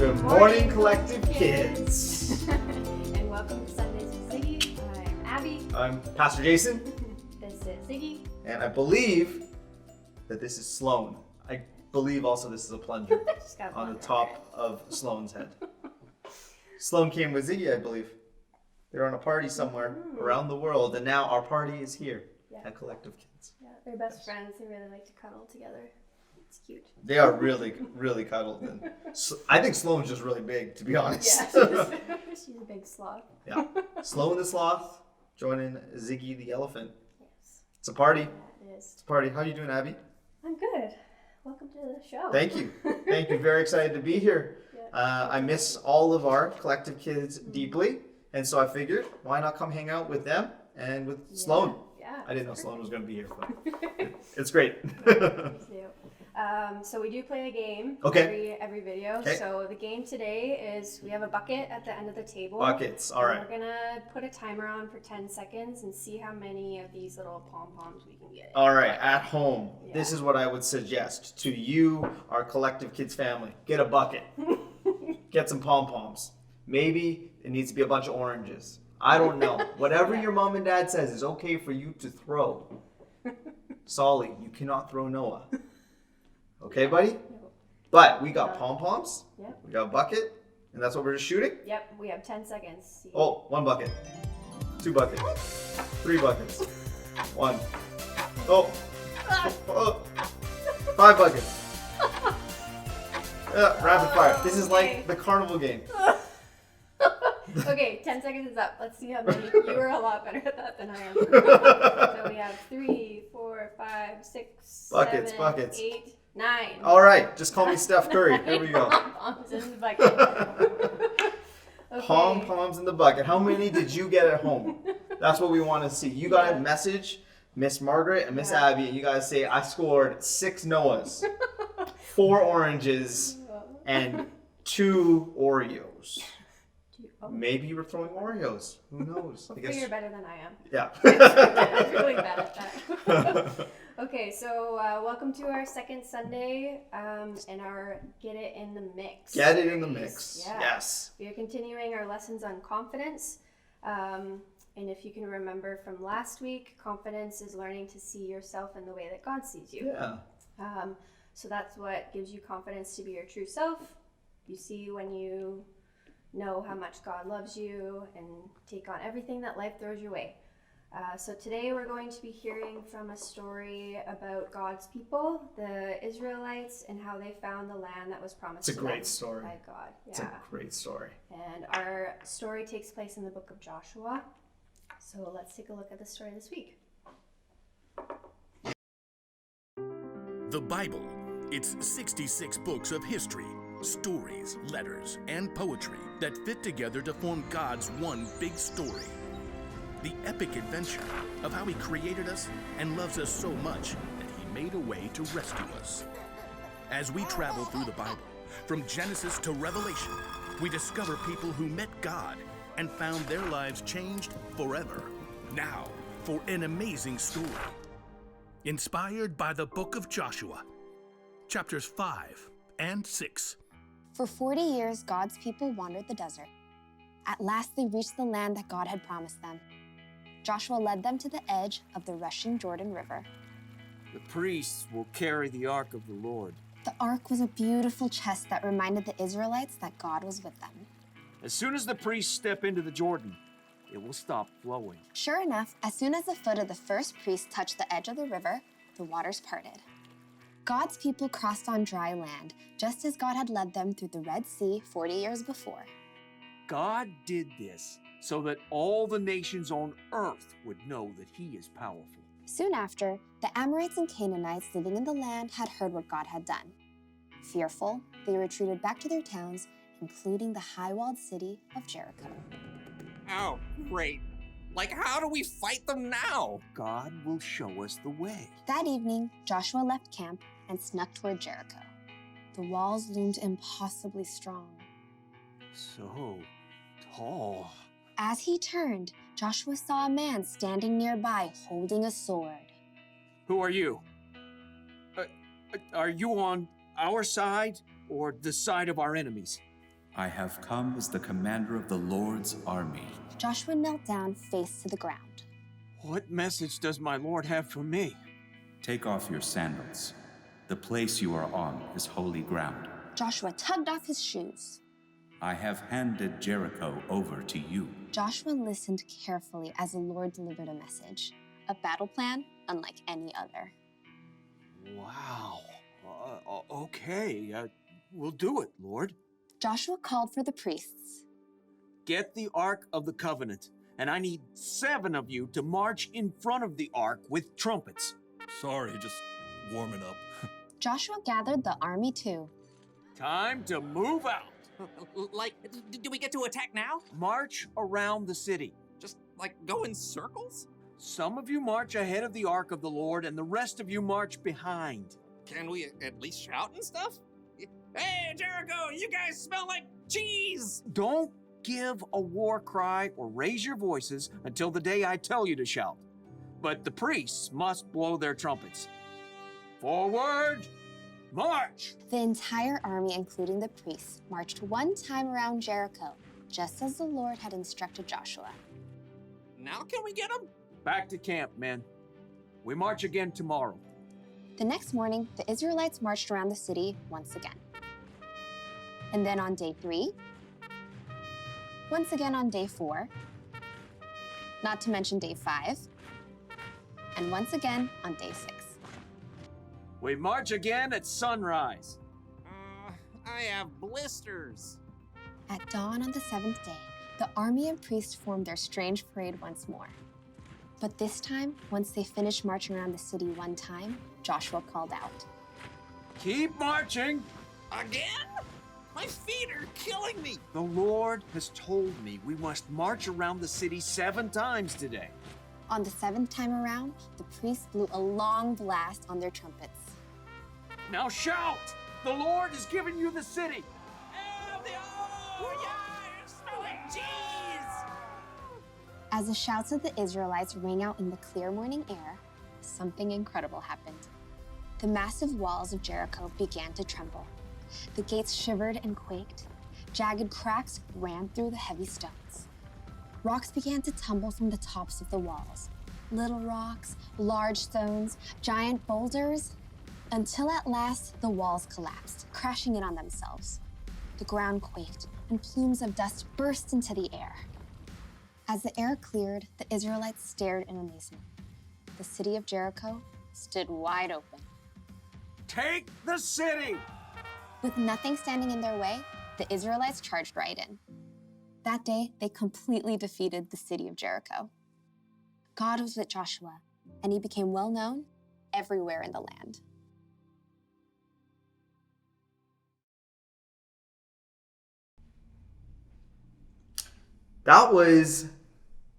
Good morning, Collective Kids. And welcome to Sundays with Ziggy. I'm Abby. I'm Pastor Jason. This is Ziggy. And I believe that this is Sloan. I believe also this is a plunger on the top of Sloan's head. Sloan came with Ziggy, I believe. They're on a party somewhere around the world, and now our party is here at Collective Kids. Yeah, they're best friends. They really like to cuddle together. It's cute. They are really, really cuddled. And I think Sloan's just really big, to be honest. Yeah, she's a big sloth. Yeah. Sloan the sloth joining Ziggy the elephant. Yes. It's a party. Yeah, it is. It's a party. How are you doing, Abby? I'm good. Welcome to the show. Thank you. Thank you. Very excited to be here. Yeah. I miss all of our Collective Kids deeply. And so I figured, why not come hang out with them and with Sloan? Yeah. I didn't know Sloan was going to be here, but it's great. So we do play a game every video. Okay. So the game today is we have a bucket at the end of the table. Buckets. All right. We're going to put a timer on for 10 seconds and see how many of these little pom-poms we can get. All right. At home, this is what I would suggest to you, our Collective Kids family. Get a bucket. Get some pom-poms. Maybe it needs to be a bunch of oranges. I don't know. Whatever your mom and dad says is okay for you to throw. Solly, you cannot throw Noah. Okay, buddy? No. But we got pom-poms. Yep. We got a bucket. And that's what we're just shooting? Yep, we have 10 seconds. Oh, one bucket. 2 buckets. 3 buckets. 1. Oh. 5 buckets. Rapid fire. This is like the carnival game. Okay, 10 seconds is up. Let's see how many. You were a lot better at that than I am. So we have 3, 4, 5, 6, Buckets, 7, buckets. 8, 9. All right, just call me Steph Curry. Here we go. Pom-poms in the bucket. Okay. Pom-poms in the bucket. How many did you get at home? That's what we want to see. You got to message Miss Margaret and Miss Abby, and you got to say, I scored 6 Noahs, 4 oranges, and 2 Oreos. Maybe you were throwing Oreos. Who knows? I guess you're better than I am. Yeah. I'm really bad at that. Okay, so welcome to our second Sunday and our Get It in the Mix. Get it in the mix. Yeah. Yes. We are continuing our lessons on confidence. And if you can remember from last week, confidence is learning to see yourself in the way that God sees you. Yeah. So that's what gives you confidence to be your true self. You see when you know how much God loves you and take on everything that life throws your way. So today we're going to be hearing from a story about God's people, the Israelites, and how they found the land that was promised to them by God. Yeah. It's a great story. And our story takes place in the book of Joshua. So let's take a look at the story this week. The Bible. It's 66 books of history, stories, letters, and poetry that fit together to form God's one big story. The epic adventure of how He created us and loves us so much that He made a way to rescue us. As we travel through the Bible, from Genesis to Revelation, we discover people who met God and found their lives changed forever. Now, for an amazing story. Inspired by the book of Joshua, chapters 5 and 6. For 40 years, God's people wandered the desert. At last, they reached the land that God had promised them. Joshua led them to the edge of the rushing Jordan River. The priests will carry the ark of the Lord. The ark was a beautiful chest that reminded the Israelites that God was with them. As soon as the priests step into the Jordan, it will stop flowing. Sure enough, as soon as the foot of the first priest touched the edge of the river, the waters parted. God's people crossed on dry land, just as God had led them through the Red Sea 40 years before. God did this so that all the nations on earth would know that He is powerful. Soon after, the Amorites and Canaanites living in the land had heard what God had done. Fearful, they retreated back to their towns, including the high-walled city of Jericho. Oh, great. Like, how do we fight them now? God will show us the way. That evening, Joshua left camp and snuck toward Jericho. The walls loomed impossibly strong. So tall. As he turned, Joshua saw a man standing nearby holding a sword. Who are you? Are you on our side or the side of our enemies? I have come as the commander of the Lord's army. Joshua knelt down, face to the ground. What message does my Lord have for me? Take off your sandals. The place you are on is holy ground. Joshua tugged off his shoes. I have handed Jericho over to you. Joshua listened carefully as the Lord delivered a message, a battle plan unlike any other. Wow. Okay, we'll do it, Lord. Joshua called for the priests. Get the Ark of the Covenant, and I need 7 of you to march in front of the Ark with trumpets. Sorry, just warming up. Joshua gathered the army too. Time to move out. Like, do we get to attack now? March around the city. Just, like, go in circles? Some of you march ahead of the Ark of the Lord, and the rest of you march behind. Can we at least shout and stuff? Hey, Jericho, you guys smell like cheese! Don't give a war cry or raise your voices until the day I tell you to shout. But the priests must blow their trumpets. Forward, march! The entire army, including the priests, marched one time around Jericho, just as the Lord had instructed Joshua. Now can we get them? Back to camp, men. We march again tomorrow. The next morning, the Israelites marched around the city once again. And then on day 3, once again on day 4, not to mention day 5, and once again on day 6. We march again at sunrise. I have blisters. At dawn on the 7th day, the army and priests formed their strange parade once more. But this time, once they finished marching around the city one time, Joshua called out, Keep marching! Again? My feet are killing me. The Lord has told me we must march around the city 7 times today. On the 7th time around, the priests blew a long blast on their trumpets. Now shout! The Lord has given you the city! As the shouts of the Israelites rang out in the clear morning air, something incredible happened. The massive walls of Jericho began to tremble. The gates shivered and quaked. Jagged cracks ran through the heavy stones. Rocks began to tumble from the tops of the walls. Little rocks, large stones, giant boulders, until at last the walls collapsed, crashing in on themselves. The ground quaked, and plumes of dust burst into the air. As the air cleared, the Israelites stared in amazement. The city of Jericho stood wide open. Take the city! With nothing standing in their way, the Israelites charged right in. That day, they completely defeated the city of Jericho. God was with Joshua, and he became well known everywhere in the land. That was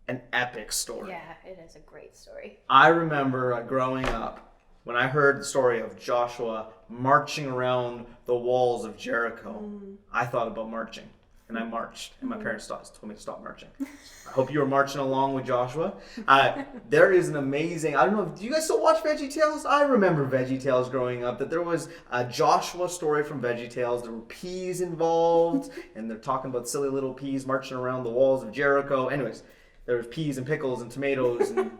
an epic story. Yeah, it is a great story. I remember growing up when I heard the story of Joshua marching around the walls of Jericho. I thought about marching, and I marched, and my parents told me to stop marching. I hope you were marching along with Joshua. There is an amazing, I don't know, do you guys still watch VeggieTales? I remember VeggieTales growing up, that there was a Joshua story from VeggieTales. There were peas involved, and they're talking about silly little peas marching around the walls of Jericho. Anyways, there was peas and pickles and tomatoes, and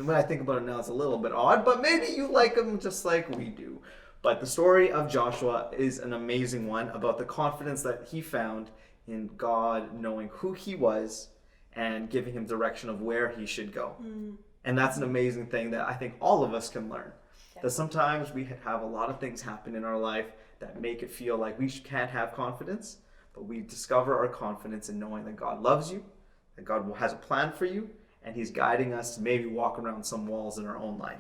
when I think about it now, it's a little bit odd, but maybe you like them just like we do. But the story of Joshua is an amazing one about the confidence that he found in God knowing who he was and giving him direction of where he should go. And that's an amazing thing that I think all of us can learn. That sometimes we have a lot of things happen in our life that make it feel like we can't have confidence, but we discover our confidence in knowing that God loves you, that God has a plan for you, and he's guiding us to maybe walk around some walls in our own life.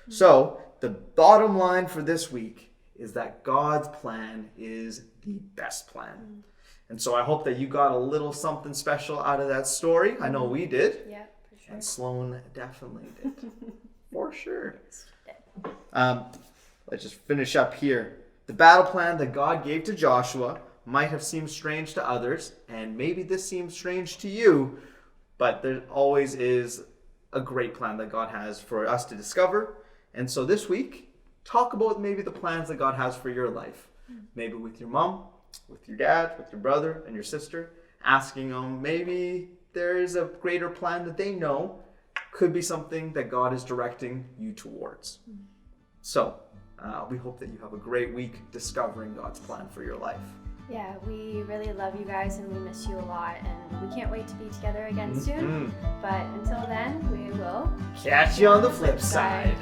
So the bottom line for this week is that God's plan is the best plan. And so I hope that you got a little something special out of that story. I know we did. Yeah, for sure. And Sloan definitely did. For sure. Let's just finish up here. The battle plan that God gave to Joshua might have seemed strange to others, and maybe this seems strange to you, but there always is a great plan that God has for us to discover. And so this week, talk about maybe the plans that God has for your life. Maybe with your mom, with your dad, with your brother, and your sister, asking them maybe there is a greater plan that they know could be something that God is directing you towards. So we hope that you have a great week discovering God's plan for your life. Yeah, we really love you guys and we miss you a lot, and we can't wait to be together again soon. But until then, we will Catch you on the flip side.